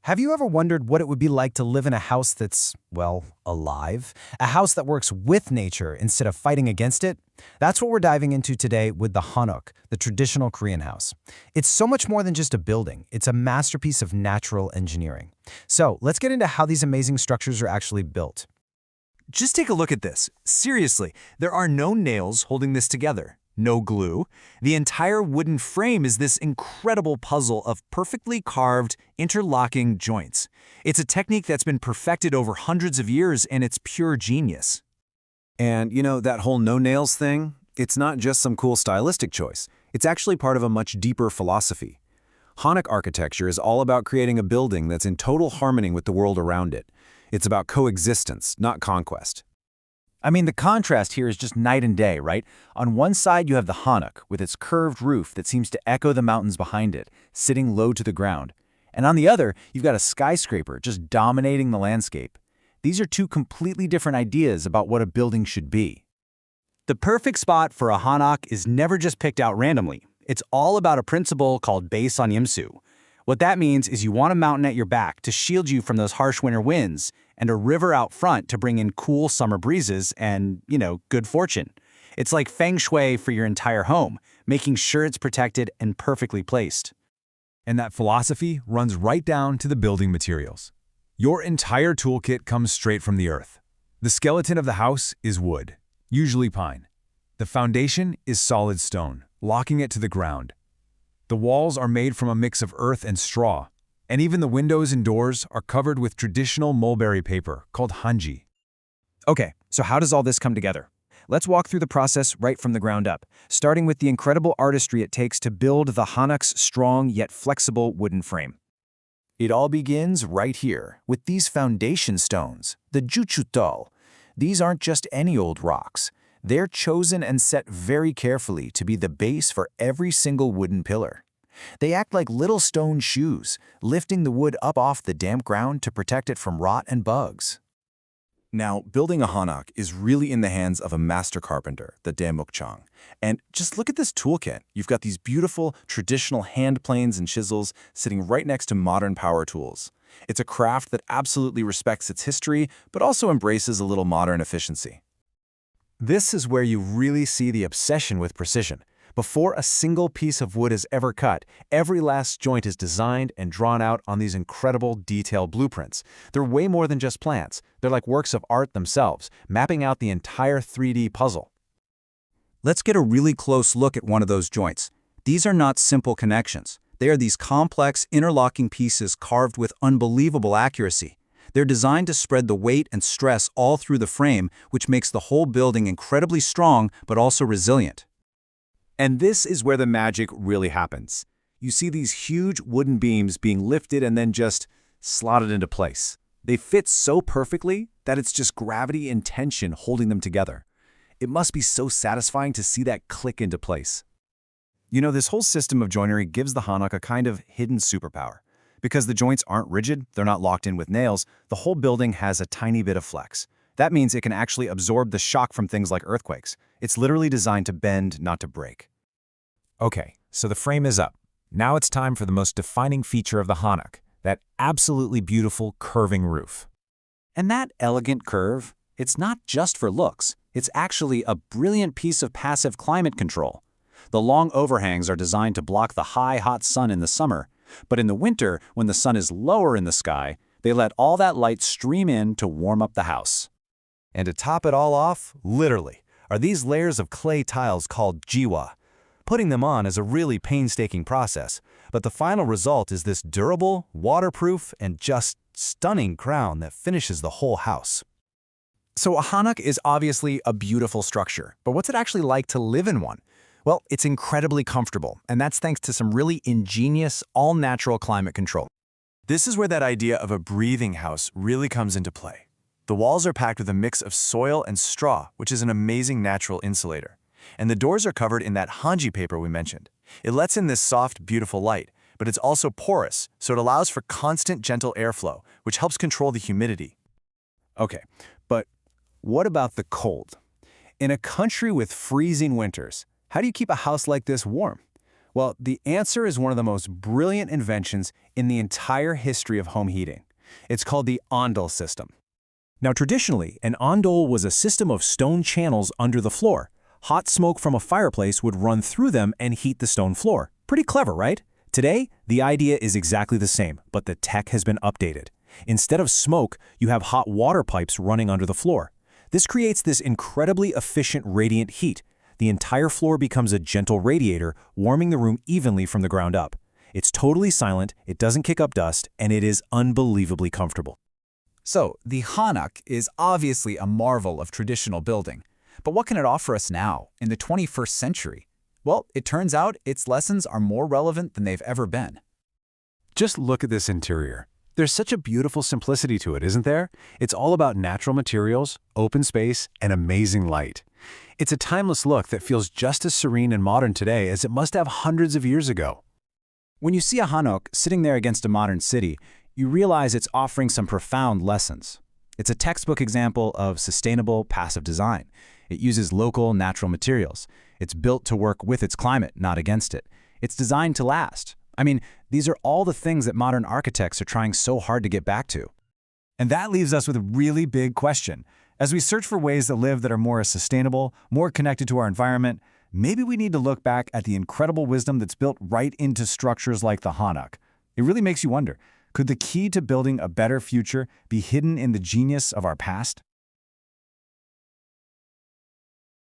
Have you ever wondered what it would be like to live in a house that's, well, alive? A house that works with nature instead of fighting against it? That's what we're diving into today with the Hanok, the traditional Korean house. It's so much more than just a building. It's a masterpiece of natural engineering. So let's get into how these amazing structures are actually built. Just take a look at this. Seriously, there are no nails holding this together. No glue. The entire wooden frame is this incredible puzzle of perfectly carved, interlocking joints. It's a technique that's been perfected over hundreds of years, and it's pure genius. And that whole no nails thing, it's not just some cool stylistic choice. It's actually part of a much deeper philosophy. Hanok architecture is all about creating a building that's in total harmony with the world around it. It's about coexistence, not conquest. I mean, the contrast here is just night and day, right? On one side, you have the Hanok, with its curved roof that seems to echo the mountains behind it, sitting low to the ground. And on the other, you've got a skyscraper just dominating the landscape. These are two completely different ideas about what a building should be. The perfect spot for a Hanok is never just picked out randomly. It's all about a principle called Baesonyimsu. What that means is you want a mountain at your back to shield you from those harsh winter winds, and a river out front to bring in cool summer breezes and, good fortune. It's like feng shui for your entire home, making sure it's protected and perfectly placed. And that philosophy runs right down to the building materials. Your entire toolkit comes straight from the earth. The skeleton of the house is wood, usually pine. The foundation is solid stone, locking it to the ground. The walls are made from a mix of earth and straw, and even the windows and doors are covered with traditional mulberry paper called hanji. Okay, so how does all this come together? Let's walk through the process right from the ground up, starting with the incredible artistry it takes to build the Hanok's strong yet flexible wooden frame. It all begins right here, with these foundation stones, the juchutol. These aren't just any old rocks. They're chosen and set very carefully to be the base for every single wooden pillar. They act like little stone shoes, lifting the wood up off the damp ground to protect it from rot and bugs. Now, building a Hanok is really in the hands of a master carpenter, the daemokchang. And just look at this toolkit. You've got these beautiful, traditional hand planes and chisels sitting right next to modern power tools. It's a craft that absolutely respects its history, but also embraces a little modern efficiency. This is where you really see the obsession with precision. Before a single piece of wood is ever cut, every last joint is designed and drawn out on these incredible detailed blueprints. They're way more than just plans. They're like works of art themselves, mapping out the entire 3D puzzle. Let's get a really close look at one of those joints. These are not simple connections. They are these complex, interlocking pieces carved with unbelievable accuracy. They're designed to spread the weight and stress all through the frame, which makes the whole building incredibly strong but also resilient. And this is where the magic really happens. You see these huge wooden beams being lifted and then just slotted into place. They fit so perfectly that it's just gravity and tension holding them together. It must be so satisfying to see that click into place. This whole system of joinery gives the Hanok a kind of hidden superpower. Because the joints aren't rigid, they're not locked in with nails, the whole building has a tiny bit of flex. That means it can actually absorb the shock from things like earthquakes. It's literally designed to bend, not to break. Okay, so the frame is up. Now it's time for the most defining feature of the Hanok, that absolutely beautiful curving roof. And that elegant curve, it's not just for looks. It's actually a brilliant piece of passive climate control. The long overhangs are designed to block the high, hot sun in the summer, but in the winter, when the sun is lower in the sky, they let all that light stream in to warm up the house. And to top it all off, literally, are these layers of clay tiles called jiwa. Putting them on is a really painstaking process, but the final result is this durable, waterproof, and just stunning crown that finishes the whole house. So a Hanok is obviously a beautiful structure, but what's it actually like to live in one? Well, it's incredibly comfortable, and that's thanks to some really ingenious, all-natural climate control. This is where that idea of a breathing house really comes into play. The walls are packed with a mix of soil and straw, which is an amazing natural insulator. And the doors are covered in that hanji paper we mentioned. It lets in this soft, beautiful light, but it's also porous, so it allows for constant, gentle airflow, which helps control the humidity. Okay, but what about the cold? In a country with freezing winters, how do you keep a house like this warm? Well, the answer is one of the most brilliant inventions in the entire history of home heating. It's called the ondol system. Now, traditionally, an ondol was a system of stone channels under the floor. Hot smoke from a fireplace would run through them and heat the stone floor. Pretty clever, right? Today, the idea is exactly the same, but the tech has been updated. Instead of smoke, you have hot water pipes running under the floor. This creates this incredibly efficient radiant heat. The entire floor becomes a gentle radiator, warming the room evenly from the ground up. It's totally silent, it doesn't kick up dust, and it is unbelievably comfortable. So, the Hanok is obviously a marvel of traditional building. But what can it offer us now, in the 21st century? Well, it turns out its lessons are more relevant than they've ever been. Just look at this interior. There's such a beautiful simplicity to it, isn't there? It's all about natural materials, open space, and amazing light. It's a timeless look that feels just as serene and modern today as it must have hundreds of years ago. When you see a Hanok sitting there against a modern city, you realize it's offering some profound lessons. It's a textbook example of sustainable, passive design. It uses local, natural materials. It's built to work with its climate, not against it. It's designed to last. I mean, these are all the things that modern architects are trying so hard to get back to. And that leaves us with a really big question. As we search for ways to live that are more sustainable, more connected to our environment, maybe we need to look back at the incredible wisdom that's built right into structures like the Hanok. It really makes you wonder, could the key to building a better future be hidden in the genius of our past?